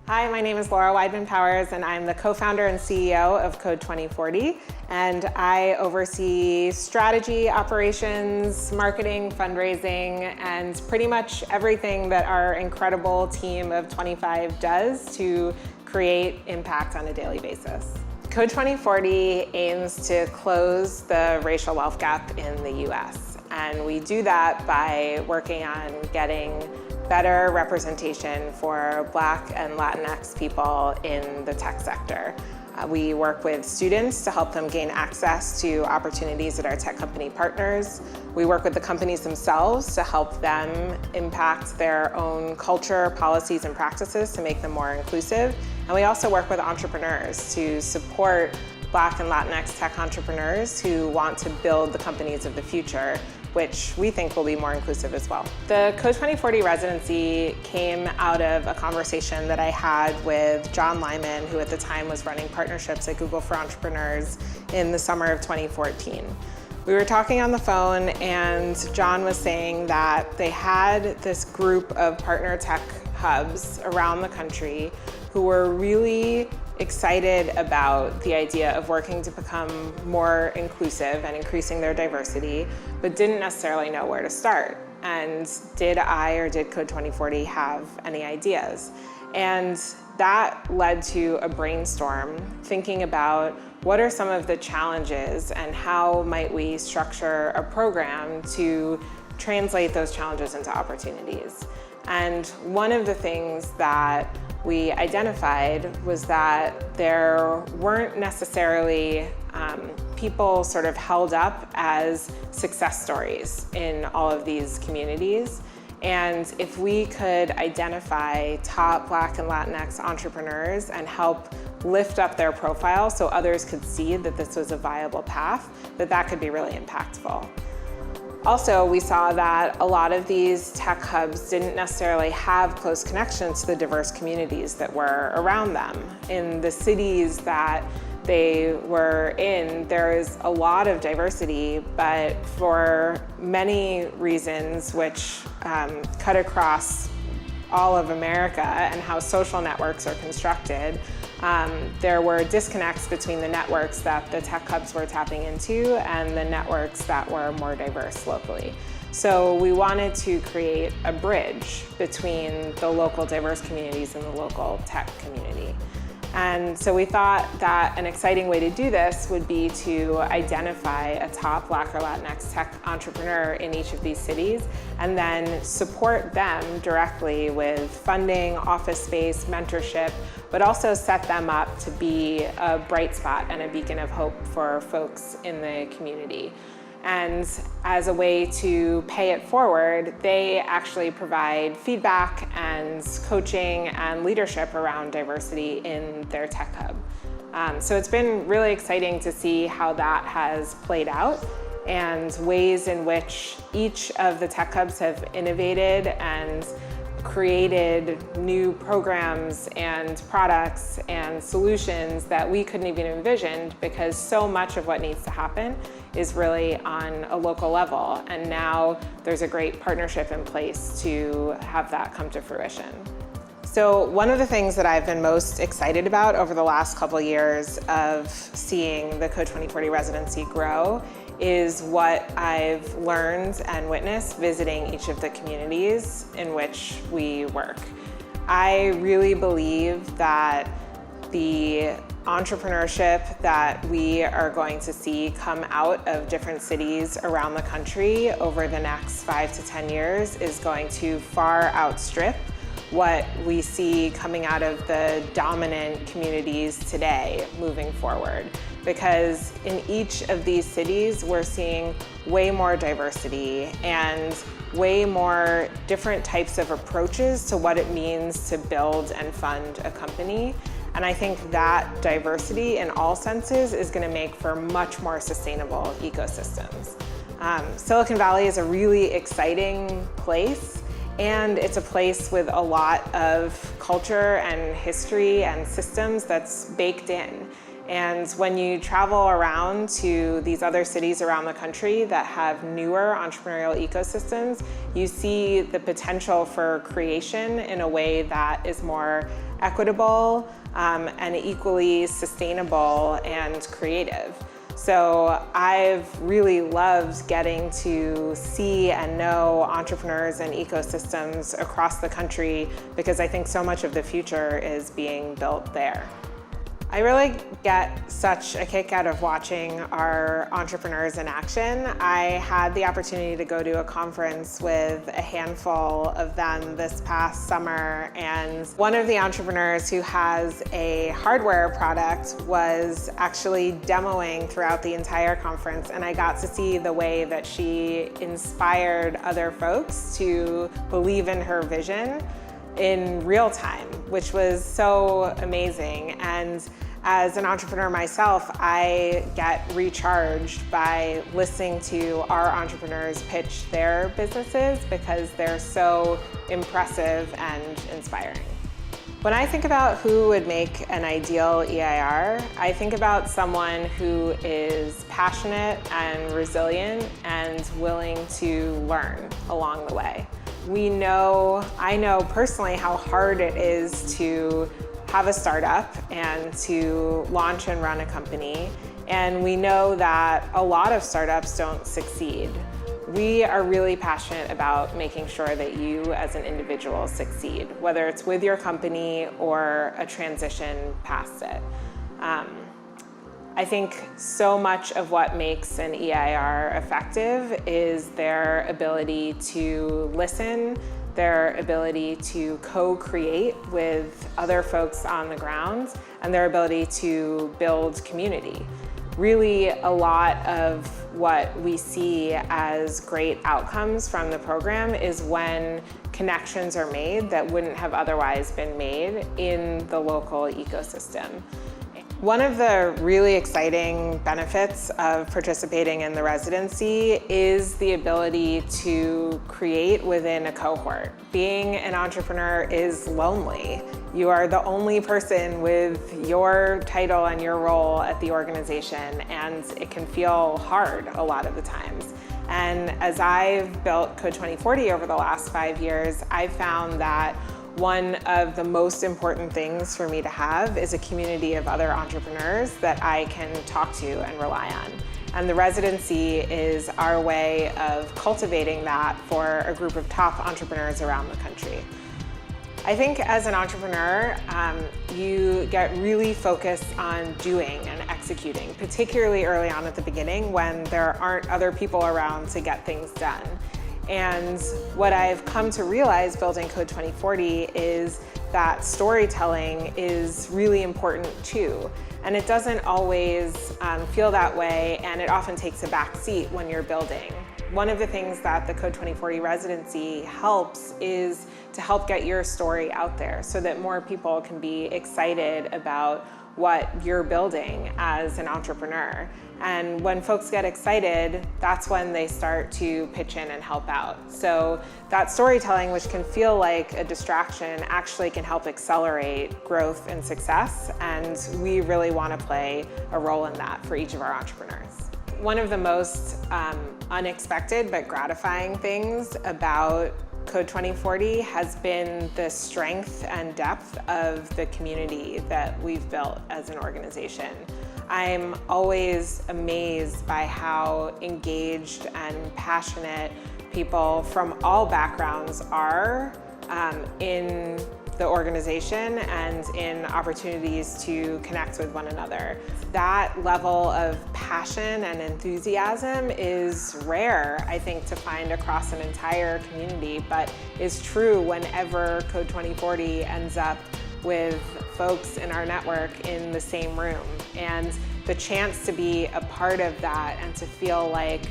Hi, my name is Laura Weidman-Powers, and I'm the co-founder and CEO of Code2040. And I oversee strategy, operations, marketing, fundraising, and pretty much everything that our incredible team of 25 does to create impact on a daily basis. Code2040 aims to close the racial wealth gap in the US. And we do that by working on getting better representation for Black and Latinx people in the tech sector. We work with students to help them gain access to opportunities at our tech company partners. We work with the companies themselves to help them impact their own culture, policies, and practices to make them more inclusive. And we also work with entrepreneurs to support Black and Latinx tech entrepreneurs who want to build the companies of the future, which we think will be more inclusive as well. The Code2040 residency came out of a conversation that I had with John Lyman, who at the time was running partnerships at Google for Entrepreneurs in the summer of 2014. We were talking on the phone and John was saying that they had this group of partner tech hubs around the country who were really excited about the idea of working to become more inclusive and increasing their diversity, but didn't necessarily know where to start. And did I or did Code2040 have any ideas? And that led to a brainstorm thinking about what are some of the challenges and how might we structure a program to translate those challenges into opportunities. And one of the things that we identified was that there weren't necessarily people sort of held up as success stories in all of these communities. And if we could identify top Black and Latinx entrepreneurs and help lift up their profile so others could see that this was a viable path, that could be really impactful. Also, we saw that a lot of these tech hubs didn't necessarily have close connections to the diverse communities that were around them. In the cities that they were in, there is a lot of diversity, but for many reasons which cut across all of America and how social networks are constructed, there were disconnects between the networks that the tech hubs were tapping into and the networks that were more diverse locally. So we wanted to create a bridge between the local diverse communities and the local tech community. And so we thought that an exciting way to do this would be to identify a top Black or Latinx tech entrepreneur in each of these cities and then support them directly with funding, office space, mentorship, but also set them up to be a bright spot and a beacon of hope for folks in the community. And as a way to pay it forward, they actually provide feedback and coaching and leadership around diversity in their tech hub. So it's been really exciting to see how that has played out and ways in which each of the tech hubs have innovated and created new programs and products and solutions that we couldn't even envision, because so much of what needs to happen is really on a local level. And now there's a great partnership in place to have that come to fruition. So one of the things that I've been most excited about over the last couple of years of seeing the Code2040 residency grow is what I've learned and witnessed visiting each of the communities in which we work. I really believe that the entrepreneurship that we are going to see come out of different cities around the country over the next 5 to 10 years is going to far outstrip what we see coming out of the dominant communities today moving forward. Because in each of these cities, we're seeing way more diversity and way more different types of approaches to what it means to build and fund a company. And I think that diversity in all senses is going to make for much more sustainable ecosystems. Silicon Valley is a really exciting place, and it's a place with a lot of culture and history and systems that's baked in. And when you travel around to these other cities around the country that have newer entrepreneurial ecosystems, you see the potential for creation in a way that is more equitable, and equally sustainable and creative. So I've really loved getting to see and know entrepreneurs and ecosystems across the country because I think so much of the future is being built there. I really get such a kick out of watching our entrepreneurs in action. I had the opportunity to go to a conference with a handful of them this past summer, and one of the entrepreneurs who has a hardware product was actually demoing throughout the entire conference, and I got to see the way that she inspired other folks to believe in her vision in real time, which was so amazing. And as an entrepreneur myself, I get recharged by listening to our entrepreneurs pitch their businesses because they're so impressive and inspiring. When I think about who would make an ideal EIR, I think about someone who is passionate and resilient and willing to learn along the way. I know personally how hard it is to have a startup and to launch and run a company. And we know that a lot of startups don't succeed. We are really passionate about making sure that you as an individual succeed, whether it's with your company or a transition past it. I think so much of what makes an EIR effective is their ability to listen, their ability to co-create with other folks on the ground, and their ability to build community. Really, a lot of what we see as great outcomes from the program is when connections are made that wouldn't have otherwise been made in the local ecosystem. One of the really exciting benefits of participating in the residency is the ability to create within a cohort. Being an entrepreneur is lonely. You are the only person with your title and your role at the organization, and it can feel hard a lot of the times. And as I've built Code2040 over the last 5 years, I've found that one of the most important things for me to have is a community of other entrepreneurs that I can talk to and rely on. And the residency is our way of cultivating that for a group of top entrepreneurs around the country. I think as an entrepreneur, you get really focused on doing and executing, particularly early on at the beginning when there aren't other people around to get things done. And what I've come to realize building Code2040 is that storytelling is really important too. And it doesn't always feel that way, and it often takes a back seat when you're building. One of the things that the Code2040 residency helps is to help get your story out there so that more people can be excited about what you're building as an entrepreneur. And when folks get excited, that's when they start to pitch in and help out. So that storytelling, which can feel like a distraction, actually can help accelerate growth and success. And we really want to play a role in that for each of our entrepreneurs. One of the most unexpected but gratifying things about Code2040 has been the strength and depth of the community that we've built as an organization. I'm always amazed by how engaged and passionate people from all backgrounds are in the organization and in opportunities to connect with one another. That level of passion and enthusiasm is rare, I think, to find across an entire community, but is true whenever Code2040 ends up with folks in our network in the same room. And the chance to be a part of that and to feel like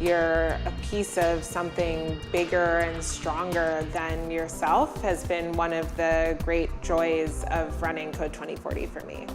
you're a piece of something bigger and stronger than yourself has been one of the great joys of running Code2040 for me.